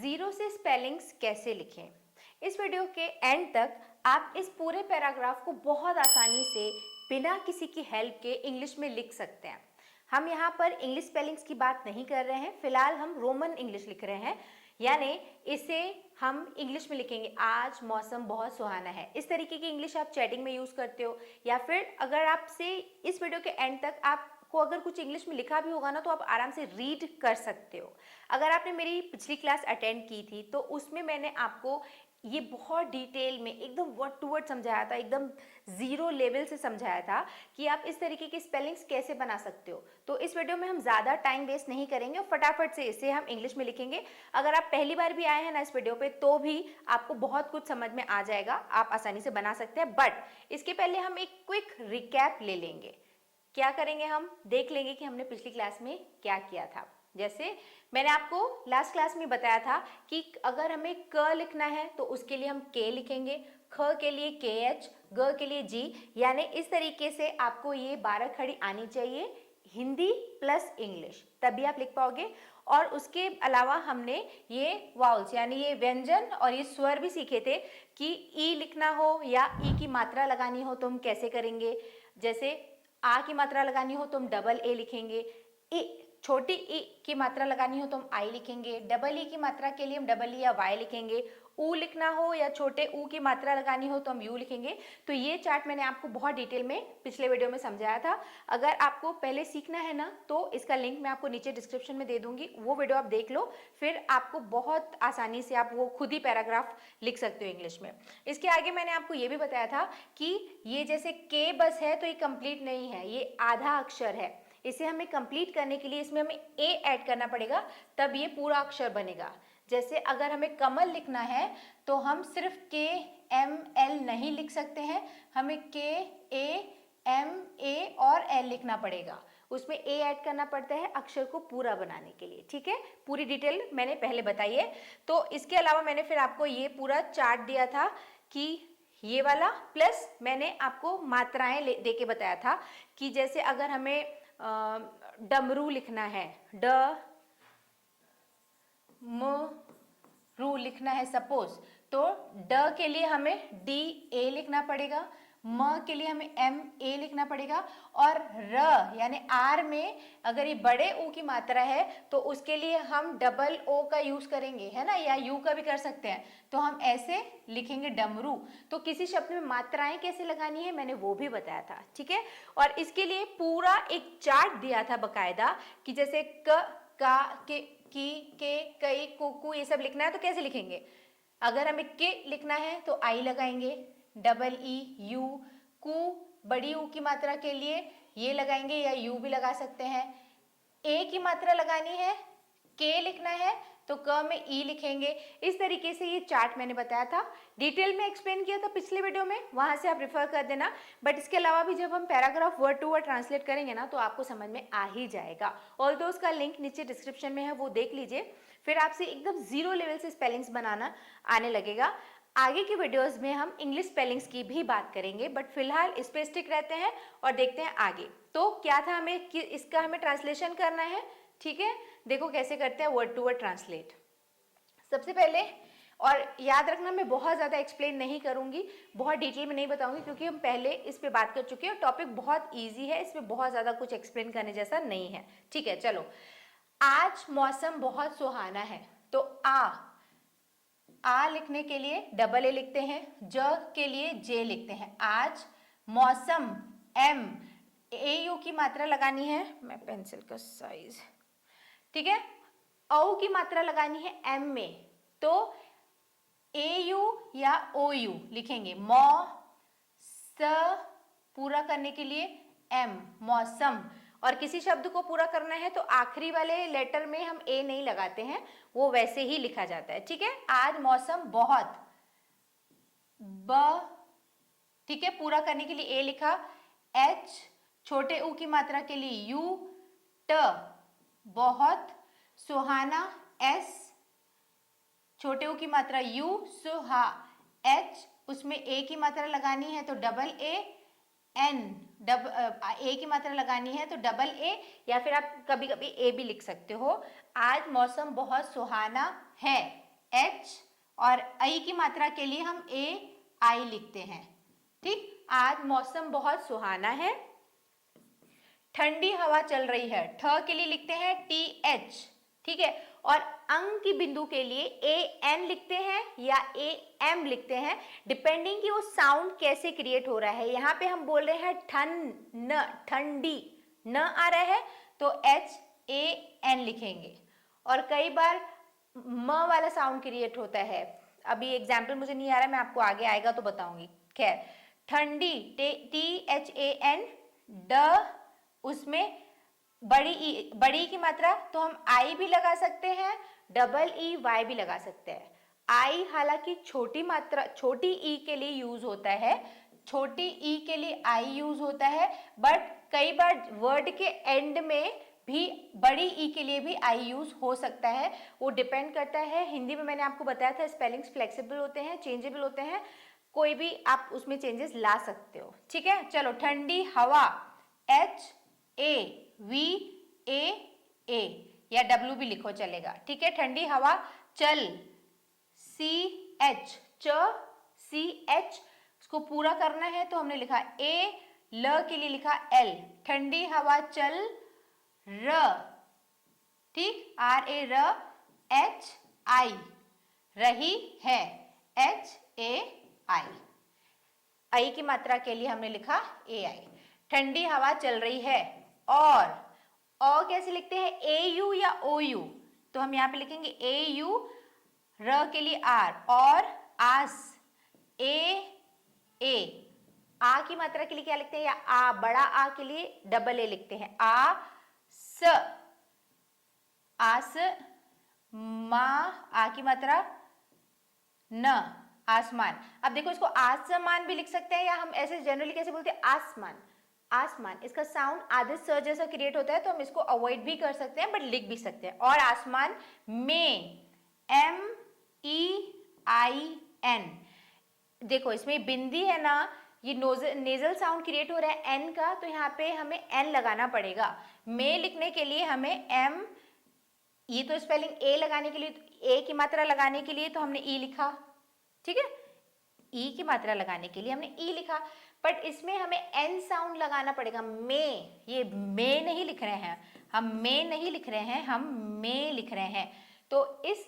Zero से spellings कैसे लिखें। इस वीडियो के एंड तक आप इस पूरे पैराग्राफ को बहुत आसानी से बिना किसी की हेल्प के इंग्लिश में लिख सकते हैं। हम यहाँ पर इंग्लिश स्पेलिंग्स की बात नहीं कर रहे हैं, फिलहाल हम रोमन इंग्लिश लिख रहे हैं, यानी इसे हम इंग्लिश में लिखेंगे। आज मौसम बहुत सुहाना है। इस तरीके की इंग्लिश आप चैटिंग में यूज़ करते हो, या फिर अगर आपसे इस वीडियो के एंड तक आपको अगर कुछ इंग्लिश में लिखा भी होगा ना, तो आप आराम से रीड कर सकते हो। अगर आपने मेरी पिछली क्लास अटेंड की थी तो उसमें मैंने आपको ये बहुत डिटेल में एकदम वर्ड टू वर्ड समझाया था, एकदम जीरो लेवल से समझाया था कि आप इस तरीके की स्पेलिंग्स कैसे बना सकते हो। तो इस वीडियो में हम ज़्यादा टाइम वेस्ट नहीं करेंगे और फटाफट से इसे हम इंग्लिश में लिखेंगे। अगर आप पहली बार भी आए हैं ना इस वीडियो पे, तो भी आपको बहुत कुछ समझ में आ जाएगा, आप आसानी से बना सकते हैं। बट इसके पहले हम एक क्विक रिकैप ले लेंगे। क्या करेंगे, हम देख लेंगे कि हमने पिछली क्लास में क्या किया था। जैसे मैंने आपको लास्ट क्लास में बताया था कि अगर हमें क लिखना है तो उसके लिए हम के लिखेंगे, ख के लिए के एच, ग के लिए जी, यानी इस तरीके से आपको ये 12 खड़ी आनी चाहिए, हिंदी प्लस इंग्लिश, तभी आप लिख पाओगे। और उसके अलावा हमने ये वाउल्स यानी ये व्यंजन और ये स्वर भी सीखे थे कि ई लिखना हो या ई की मात्रा लगानी हो तो हम कैसे करेंगे। जैसे आ की मात्रा लगानी हो तो हम डबल ए लिखेंगे, छोटी ई की मात्रा लगानी हो तो हम आई लिखेंगे, डबल ई की मात्रा के लिए हम डबल ई या वाई लिखेंगे, ऊ लिखना हो या छोटे ऊ की मात्रा लगानी हो तो हम यू लिखेंगे। तो ये चार्ट मैंने आपको बहुत डिटेल में पिछले वीडियो में समझाया था। अगर आपको पहले सीखना है ना, तो इसका लिंक मैं आपको नीचे डिस्क्रिप्शन में दे दूंगी, वो वीडियो आप देख लो, फिर आपको बहुत आसानी से आप वो खुद ही पैराग्राफ लिख सकते हो इंग्लिश में। इसके आगे मैंने आपको ये भी बताया था कि ये जैसे के बस है तो ये कंप्लीट नहीं है, ये आधा अक्षर है। इसे हमें कंप्लीट करने के लिए इसमें हमें ए ऐड करना पड़ेगा, तब ये पूरा अक्षर बनेगा। जैसे अगर हमें कमल लिखना है तो हम सिर्फ के एम एल नहीं लिख सकते हैं, हमें के ए एम ए और एल लिखना पड़ेगा, उसमें ए ऐड करना पड़ता है अक्षर को पूरा बनाने के लिए। ठीक है, पूरी डिटेल मैंने पहले बताई है। तो इसके अलावा मैंने फिर आपको ये पूरा चार्ट दिया था कि ये वाला, प्लस मैंने आपको मात्राएं दे के बताया था कि जैसे अगर हमें डमरू लिखना है, ड म रू लिखना है सपोज, तो ड के लिए हमें डी ए लिखना पड़ेगा, म के लिए हमें एम ए लिखना पड़ेगा, और र यानी आर में अगर ये बड़े ऊ की मात्रा है तो उसके लिए हम डबल ओ का यूज करेंगे, है ना, या यू का भी कर सकते हैं, तो हम ऐसे लिखेंगे डमरू। तो किसी शब्द में मात्राएं कैसे लगानी है मैंने वो भी बताया था। ठीक है, और इसके लिए पूरा एक चार्ट दिया था बकायदा कि जैसे क का के की के कई कुकू ये सब लिखना है तो कैसे लिखेंगे। अगर हमें के लिखना है तो आई लगाएंगे, डबल ई यू, कु बड़ी ऊ की मात्रा के लिए ये लगाएंगे या यू भी लगा सकते हैं। ए की मात्रा लगानी है, के लिखना है तो क में ई लिखेंगे। इस तरीके से ये चार्ट मैंने बताया था, डिटेल में एक्सप्लेन किया था पिछले वीडियो में, वहां से आप रेफर कर देना। बट इसके अलावा भी जब हम paragraph word to word translate करेंगे ना तो आपको समझ में आ ही जाएगा। ऑल्दो उसका लिंक नीचे डिस्क्रिप्शन में है, वो देख लीजिए, फिर आपसे एकदम जीरो लेवल से स्पेलिंग्स बनाना आने लगेगा। आगे की वीडियोस में हम इंग्लिश स्पेलिंग्स की भी बात करेंगे, बट फिलहाल इस पे स्टिक रहते हैं और देखते हैं आगे। तो क्या था, हमें इसका हमें ट्रांसलेशन करना है। ठीक है, देखो कैसे करते हैं वर्ड टू वर्ड ट्रांसलेट। सबसे पहले, और याद रखना मैं बहुत ज़्यादा एक्सप्लेन नहीं करूंगी, बहुत डिटेल में नहीं बताऊंगी, क्योंकि हम पहले इस पे बात कर चुके हैं, टॉपिक बहुत ईजी है, इसमें बहुत ज़्यादा कुछ एक्सप्लेन करने जैसा नहीं है। ठीक है, चलो। आज मौसम बहुत सुहाना है, तो आ लिखने के लिए डबल ए लिखते हैं, ज के लिए जे लिखते हैं। आज मौसम, एम ए यू की मात्रा लगानी है, मैं पेंसिल का साइज, ठीक है, औ की मात्रा लगानी है एम में, तो ए यू या ओ यू लिखेंगे। मौ स पूरा करने के लिए एम, मौसम। और किसी शब्द को पूरा करना है तो आखिरी वाले लेटर में हम ए नहीं लगाते हैं, वो वैसे ही लिखा जाता है। ठीक है, आज मौसम बहुत, ब, ठीक है, पूरा करने के लिए ए लिखा, एच छोटे ऊ की मात्रा के लिए यू, ट बहुत, सुहाना, एस छोटे ऊ की मात्रा यू, सुहा, एच उसमें ए की मात्रा लगानी है तो डबल ए, एन ए की मात्रा लगानी है तो डबल ए, या फिर आप कभी कभी ए भी लिख सकते हो। आज मौसम बहुत सुहाना है, एच, और आई की मात्रा के लिए हम ए आई लिखते हैं। ठीक, आज मौसम बहुत सुहाना है, ठंडी हवा चल रही है, ठ के लिए लिखते हैं टी एच। ठीक है, और अंग की बिंदु के लिए ए एन लिखते हैं या ए एम लिखते हैं, डिपेंडिंग कि वो साउंड कैसे क्रिएट हो रहा है। यहाँ पे हम बोल रहे हैं ठन न, ठंडी न आ रहा है तो एच ए एन लिखेंगे, और कई बार म वाला साउंड क्रिएट होता है। अभी एग्जाम्पल मुझे नहीं आ रहा, मैं आपको आगे आएगा तो बताऊंगी। खैर, ठंडी टी एच ए एन, ड उसमें बड़ी की मात्रा तो हम आई भी लगा सकते हैं, डबल ई वाई भी लगा सकते हैं। आई हालांकि छोटी मात्रा, छोटी ई के लिए यूज होता है, छोटी ई के लिए आई यूज होता है, बट कई बार वर्ड के एंड में भी बड़ी ई के लिए भी आई यूज हो सकता है। वो डिपेंड करता है, हिंदी में मैंने आपको बताया था स्पेलिंग्स फ्लेक्सिबल होते हैं, चेंजेबल होते हैं, कोई भी आप उसमें चेंजेस ला सकते हो। ठीक है, चलो, ठंडी हवा एच ए वी ए ए, या डब्ल्यू भी लिखो चलेगा। ठीक है, ठंडी हवा चल सी एच, च सी एच, इसको पूरा करना है तो हमने लिखा ए, ल के लिए लिखा एल, ठंडी हवा चल र, ठीक, R A raw H I, रही है एच ए आई, आई की मात्रा के लिए हमने लिखा ए आई। ठंडी हवा चल रही है, और कैसे लिखते हैं, ए यू या ओ यू, तो हम यहाँ पे लिखेंगे ए यू, र के लिए आर, और आस ए, आ की मात्रा के लिए क्या लिखते हैं, या आ, बड़ा आ के लिए डबल ए लिखते हैं, आ स, आस, मा, आ की मात्रा न, आसमान। अब देखो, इसको आसमान भी लिख सकते हैं, या हम ऐसे जनरली कैसे बोलते हैं, आसमान, आसमान। इसका साउंड आधे स जैसा क्रिएट होता है तो हम इसको अवॉइड भी कर सकते हैं, बट लिख भी सकते हैं। और आसमान में, एम ई आई एन, देखो इसमें बिंदी है ना, ये नेजल साउंड क्रिएट हो रहा है एन का, तो यहाँ पे हमें एन लगाना पड़ेगा। में लिखने के लिए हमें एम, ये तो स्पेलिंग ए लगाने के लिए, ए की मात्रा लगाने के लिए तो हमने ई लिखा, ठीक है, ई की मात्रा लगाने के लिए हमने ई लिखा, बट इसमें हमें एन साउंड लगाना पड़ेगा। में, ये में नहीं लिख रहे हैं हम, में नहीं लिख रहे हैं हम, में लिख रहे हैं, तो इस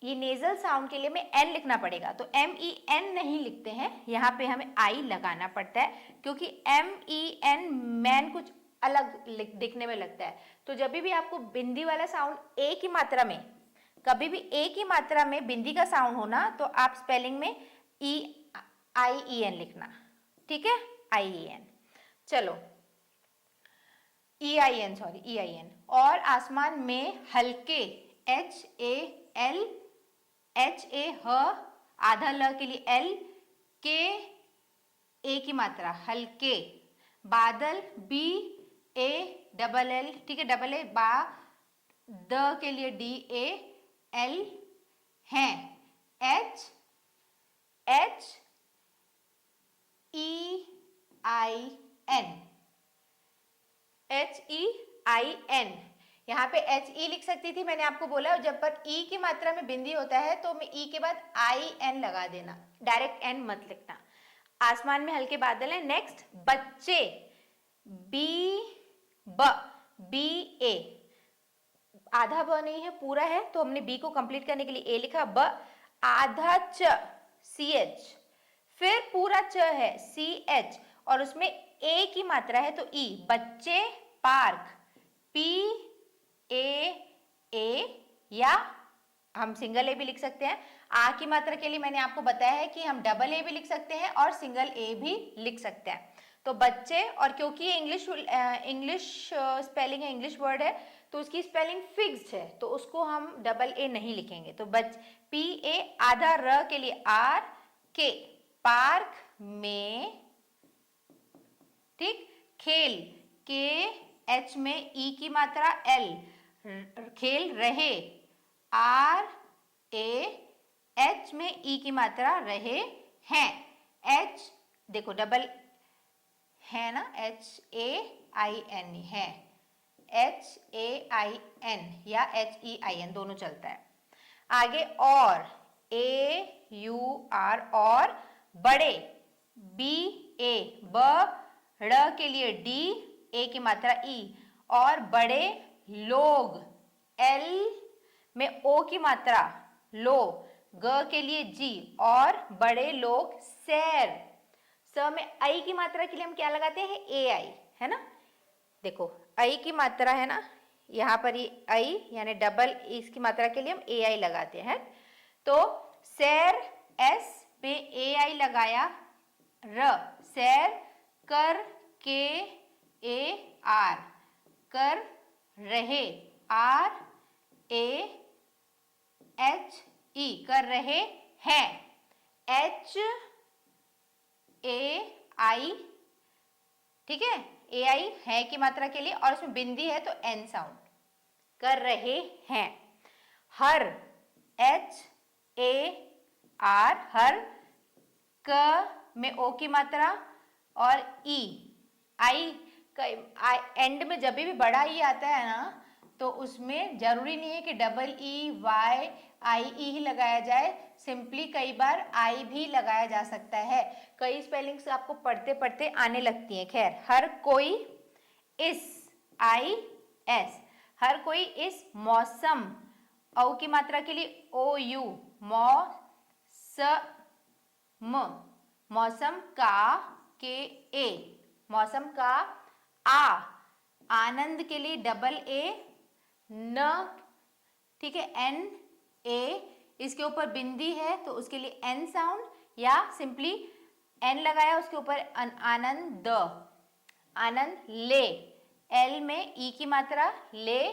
ये नेजल साउंड के लिए हमें एन लिखना पड़ेगा, तो एम ई एन नहीं लिखते हैं, यहाँ पे हमें आई लगाना पड़ता है, क्योंकि एम ई एन, मैन कुछ अलग दिखने में लगता है। तो जब भी आपको बिंदी वाला साउंड ए की मात्रा में, कभी भी ए की मात्रा में बिंदी का साउंड होना, तो आप स्पेलिंग में ई आई ई एन लिखना, ठीक है, आई ई एन। चलो, E I N, sorry, E I N. और आसमान में हल्के, H A L, H A ह, आधा ल के लिए एल, के ए की मात्रा, हल्के, बादल, बी ए डबल एल, ठीक है, डबल ए, बा, द के लिए डी ए एल, हैं, H H E I N, H E I N. यहाँ पे एच ई लिख सकती थी, मैंने आपको बोला, जब पर ई की मात्रा में बिंदी होता है तो मैं ई के बाद आई एन लगा देना, डायरेक्ट एन मत लिखना। आसमान में हल्के बादल हैं। नेक्स्ट, बच्चे, बी ब, बी ए, आधा ब नहीं है, पूरा है, तो हमने बी को कंप्लीट करने के लिए ए लिखा, ब, आधा च, सी एच, फिर पूरा च है, सी एच, और उसमें ए की मात्रा है तो ई, बच्चे, पार्क, पी ए, या हम सिंगल ए भी लिख सकते हैं। आ की मात्रा के लिए मैंने आपको बताया है कि हम डबल ए भी लिख सकते हैं और सिंगल ए भी लिख सकते हैं। तो बच्चे, और क्योंकि ये इंग्लिश स्पेलिंग है, इंग्लिश वर्ड है, तो उसकी स्पेलिंग फिक्स्ड है, तो उसको हम डबल ए नहीं लिखेंगे। तो पी ए, आधा र के लिए आर, के, पार्क में, ठीक, खेल, के एच में ई की मात्रा एल, खेल रहे, आर ए, एच में ई की मात्रा रहे हैं, एच देखो डबल है ना, एच ए आई एन है, एच ए आई एन या एच ई आई एन दोनों चलता है। आगे, और AUR और बड़े BA, ड़ के लिए D, A की मात्रा E और बड़े लोग L में O की मात्रा लो, ग के लिए G और बड़े लोग सैर, स में आई की मात्रा के लिए हम क्या लगाते हैं AI, है ना। देखो आई की मात्रा है ना, यहाँ पर ये आई यानी डबल इसकी मात्रा के लिए हम AI लगाते हैं। तो सैर S पे AI लगाया, र सैर कर के AR, कर रहे RAHE, कर रहे हैं HAI, ठीक है, AI है की मात्रा के लिए और उसमें बिंदी है तो N साउंड, कर रहे हैं। हर HAR, हर, क में O की मात्रा और E, आई एंड में जब भी बड़ा ई आता है ना तो उसमें जरूरी नहीं है कि डबल EYIE ही लगाया जाए, सिंपली कई बार आई भी लगाया जा सकता है। कई स्पेलिंग्स आपको पढ़ते पढ़ते आने लगती हैं। खैर, हर कोई इस IS, हर कोई इस मौसम, औ की मात्रा के लिए OU, मौसम का के A, मौसम का आनंद के लिए डबल A, न, ठीक है, NA, इसके ऊपर बिंदी है तो उसके लिए N साउंड या सिंपली N लगाया उसके ऊपर आनंद, आनंद ले, L में E की मात्रा ले,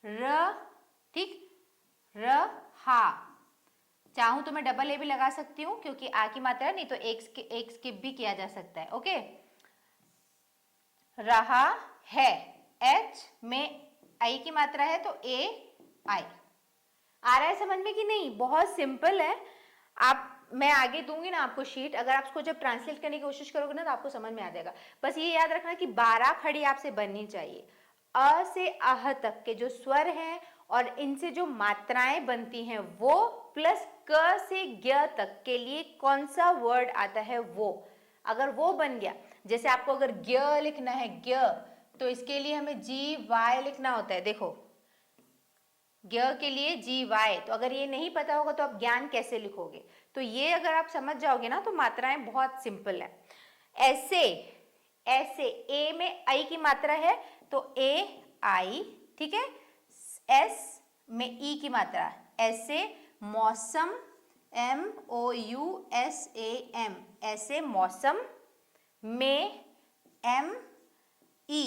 र, ठीक, रहा, चाहूं तो मैं डबल A भी लगा सकती हूँ क्योंकि आ की मात्रा है, नहीं तो एक स्किप भी किया जा सकता है। ओके, रहा है, H में आई की मात्रा है तो AI। आ रहा है समझ में कि नहीं? बहुत सिंपल है। मैं आगे दूंगी ना आपको शीट, अगर आप उसको जब ट्रांसलेट करने की कोशिश करोगे ना तो आपको समझ में आ जाएगा। बस ये याद रखना कि 12 खड़ी आपसे बननी चाहिए। अ से अह तक के जो स्वर हैं और इनसे जो मात्राएं बनती हैं वो, प्लस क से ज्ञ तक के लिए कौन सा वर्ड आता है वो, अगर वो बन गया, जैसे आपको अगर ज्ञ लिखना है ज्ञ, तो इसके लिए हमें GY लिखना होता है। देखो ज्ञ के लिए GY, तो अगर ये नहीं पता होगा तो आप ज्ञान कैसे लिखोगे? तो ये अगर आप समझ जाओगे ना तो मात्राएं बहुत सिंपल है। ऐसे, ऐसे ए में आई की मात्रा है तो AI, ठीक है, S में ई की मात्रा, ऐसे मौसम, MOUSAM, ऐसे मौसम में ME,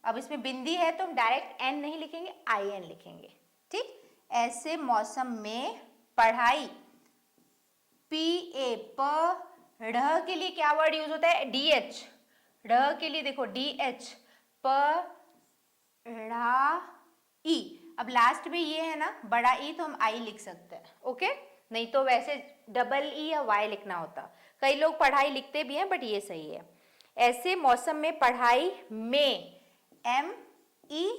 अब इसमें बिंदी है तो हम डायरेक्ट N नहीं लिखेंगे, IN लिखेंगे, ठीक। ऐसे मौसम में पढ़ाई, PA, पढ़ के लिए क्या वर्ड यूज होता है? DH, ढ़ के लिए देखो DH, पढ़ाई। अब लास्ट में ये है ना बड़ा ई तो हम आई लिख सकते हैं, ओके, नहीं तो वैसे डबल ई या वाई लिखना होता। कई लोग पढ़ाई लिखते भी हैं बट ये सही है। ऐसे मौसम में पढ़ाई में ME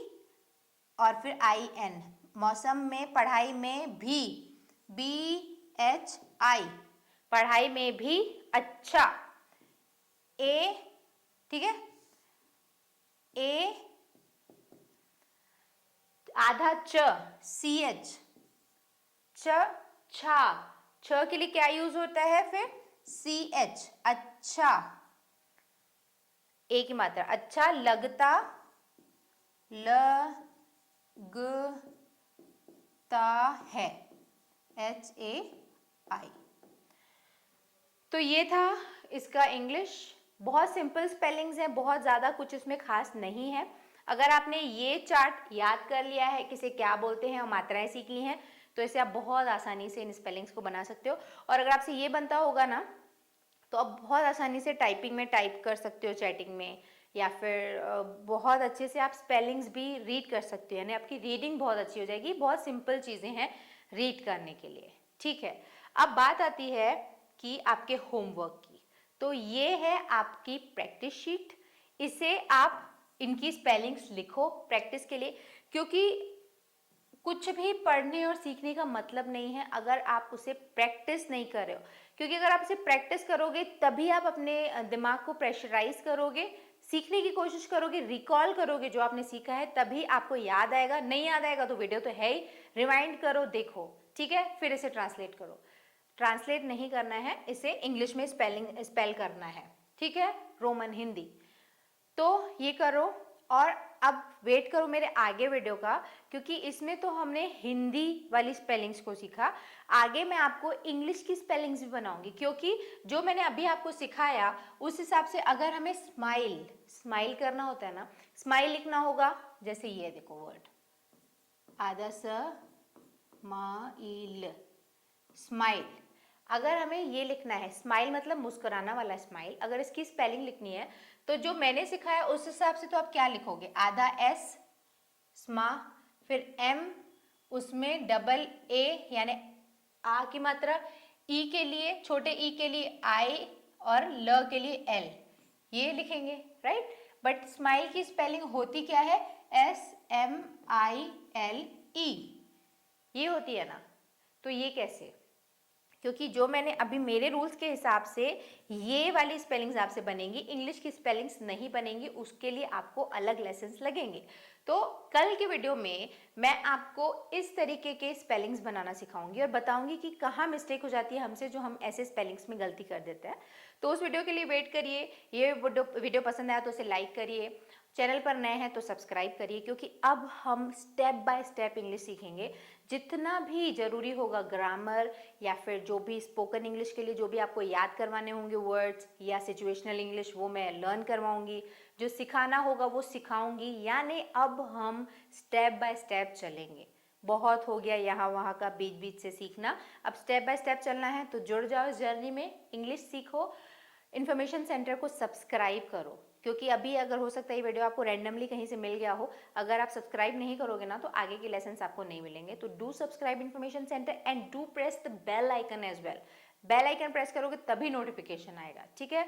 और फिर IN, मौसम में पढ़ाई में भी BHI, पढ़ाई में भी अच्छा, A, ठीक है, A आधा च, CH, छा, छ के लिए क्या यूज होता है फिर? CH, अच्छा, ए की मात्रा, अच्छा लगता, लगता है, HAI। तो ये था इसका इंग्लिश। बहुत सिंपल स्पेलिंग्स हैं, बहुत ज़्यादा कुछ इसमें खास नहीं है। अगर आपने ये चार्ट याद कर लिया है किसे क्या बोलते हैं और मात्राएं सीख ली हैं तो इसे आप बहुत आसानी से इन स्पेलिंग्स को बना सकते हो। और अगर आपसे ये बनता होगा ना तो आप बहुत आसानी से टाइपिंग में टाइप कर सकते हो, चैटिंग में, या फिर बहुत अच्छे से आप स्पेलिंग्स भी रीड कर सकते हो, यानी आपकी रीडिंग बहुत अच्छी हो जाएगी। बहुत सिंपल चीज़ें हैं रीड करने के लिए, ठीक है। अब बात आती है कि आपके होमवर्क की। तो ये है आपकी प्रैक्टिस शीट, इसे आप इनकी स्पेलिंग्स लिखो प्रैक्टिस के लिए, क्योंकि कुछ भी पढ़ने और सीखने का मतलब नहीं है अगर आप उसे प्रैक्टिस नहीं कर रहे हो, क्योंकि अगर आप उसे प्रैक्टिस करोगे तभी आप अपने दिमाग को प्रेशराइज करोगे, सीखने की कोशिश करोगे, रिकॉल करोगे जो आपने सीखा है, तभी आपको याद आएगा। नहीं याद आएगा तो वीडियो तो है ही, रिवाइंड करो, देखो, ठीक है, फिर इसे ट्रांसलेट करो। ट्रांसलेट नहीं करना है, इसे इंग्लिश में स्पेल करना है, ठीक है, रोमन हिंदी। तो ये करो और अब वेट करो मेरे आगे वीडियो का, क्योंकि इसमें तो हमने हिंदी वाली स्पेलिंग्स को सीखा, आगे मैं आपको इंग्लिश की स्पेलिंग्स भी बनाऊंगी, क्योंकि जो मैंने अभी आपको सिखाया उस हिसाब से अगर हमें स्माइल करना होता है ना, स्माइल लिखना होगा, जैसे ये देखो वर्ड आधा स्माइल, अगर हमें ये लिखना है, स्माइल मतलब मुस्कुराना वाला स्माइल, अगर इसकी स्पेलिंग लिखनी है तो जो मैंने सिखाया उस हिसाब से तो आप क्या लिखोगे, आधा एस स्मा, फिर एम, उसमें डबल ए यानी आ की मात्रा, ई के लिए, छोटे ई के लिए आई और ल के लिए एल, ये लिखेंगे, राइट। बट स्माइल की स्पेलिंग होती क्या है, SMILE, ये होती है ना। तो ये कैसे, क्योंकि जो मैंने अभी मेरे रूल्स के हिसाब से ये वाली स्पेलिंग्स आपसे बनेंगी, इंग्लिश की स्पेलिंग्स नहीं बनेंगी, उसके लिए आपको अलग लेसन्स लगेंगे। तो कल के वीडियो में मैं आपको इस तरीके के स्पेलिंग्स बनाना सिखाऊंगी और बताऊंगी कि कहाँ मिस्टेक हो जाती है हमसे, जो हम ऐसे स्पेलिंग्स में गलती कर देते हैं। तो उस वीडियो के लिए वेट करिए। ये वीडियो पसंद आया तो उसे लाइक करिए, चैनल पर नए हैं तो सब्सक्राइब करिए, क्योंकि अब हम स्टेप बाय स्टेप इंग्लिश सीखेंगे। जितना भी ज़रूरी होगा ग्रामर या फिर जो भी स्पोकन इंग्लिश के लिए जो भी आपको याद करवाने होंगे वर्ड्स या सिचुएशनल इंग्लिश, वो मैं लर्न करवाऊंगी, जो सिखाना होगा वो सिखाऊंगी। यानी अब हम स्टेप बाय स्टेप चलेंगे। बहुत हो गया यहाँ वहाँ का बीच बीच से सीखना, अब स्टेप बाय स्टेप चलना है। तो जुड़ जाओ इस जर्नी में, इंग्लिश सीखो, इन्फॉर्मेशन सेंटर को सब्सक्राइब करो, क्योंकि अभी अगर हो सकता है ये वीडियो आपको रैंडमली कहीं से मिल गया हो, अगर आप सब्सक्राइब नहीं करोगे ना तो आगे के लेसन्स आपको नहीं मिलेंगे। तो do subscribe information centre and do press the bell icon as well. Bell icon press करोगे तभी नोटिफिकेशन आएगा, ठीक है।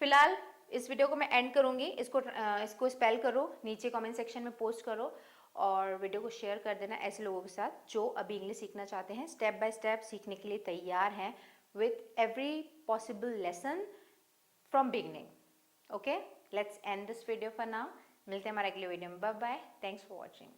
फिलहाल इस वीडियो को मैं एंड करूंगी, इसको स्पेल करो, नीचे कमेंट सेक्शन में पोस्ट करो और वीडियो को शेयर कर देना ऐसे लोगों के साथ जो अभी इंग्लिश सीखना चाहते हैं, स्टेप बाय स्टेप सीखने के लिए तैयार हैं, with every possible lesson from beginning. Okay, let's end this video for now. मिलते हैं हमारे अगले वीडियो में। Bye bye, thanks for watching.